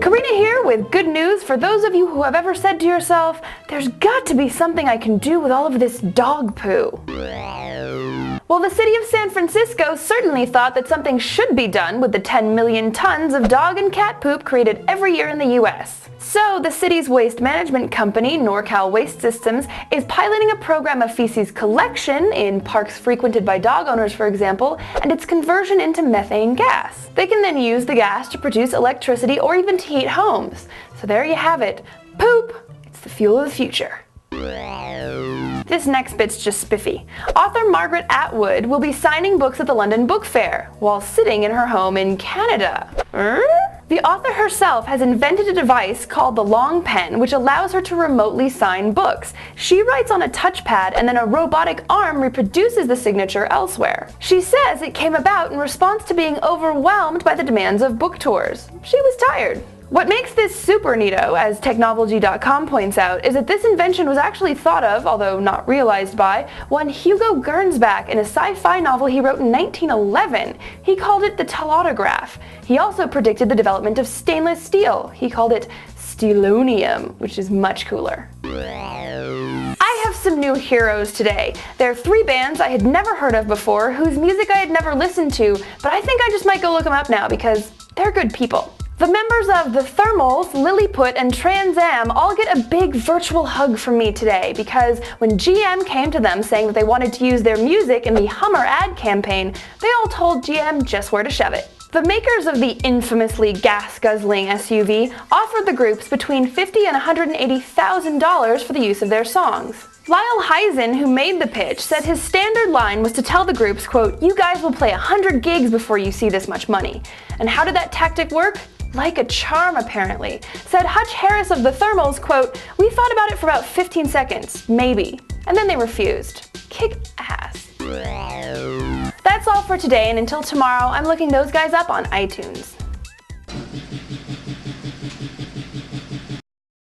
Karina here with good news for those of you who have ever said to yourself, there's got to be something I can do with all of this dog poo. Well, the city of San Francisco certainly thought that something should be done with the 10 million tons of dog and cat poop created every year in the US. So the city's waste management company, NorCal Waste Systems, is piloting a program of feces collection in parks frequented by dog owners, for example, and its conversion into methane gas. They can then use the gas to produce electricity or even to heat homes. So there you have it. Poop! It's the fuel of the future. This next bit's just spiffy. Author Margaret Atwood will be signing books at the London Book Fair while sitting in her home in Canada. The author herself has invented a device called the Longpen, which allows her to remotely sign books. She writes on a touchpad and then a robotic arm reproduces the signature elsewhere. She says it came about in response to being overwhelmed by the demands of book tours. She was tired. What makes this super neato, as Technology.com points out, is that this invention was actually thought of, although not realized by, one Hugo Gernsback in a sci-fi novel he wrote in 1911. He called it the telautograph. He also predicted the development of stainless steel. He called it stelonium, which is much cooler. I have some new heroes today. There are 3 bands I had never heard of before, whose music I had never listened to, but I think I just might go look them up now because they're good people. The members of the Thermals, Lilliput, and Trans Am all get a big virtual hug from me today because when GM came to them saying that they wanted to use their music in the Hummer ad campaign, they all told GM just where to shove it. The makers of the infamously gas-guzzling SUV offered the groups between $50,000 and $180,000 for the use of their songs. Lyle Heisen, who made the pitch, said his standard line was to tell the groups, quote, "You guys will play 100 gigs before you see this much money." And how did that tactic work? Like a charm, apparently. Said Hutch Harris of the Thermals, quote, "We thought about it for about 15 seconds, maybe. And then they refused." Kick ass. That's all for today, and until tomorrow, I'm looking those guys up on iTunes.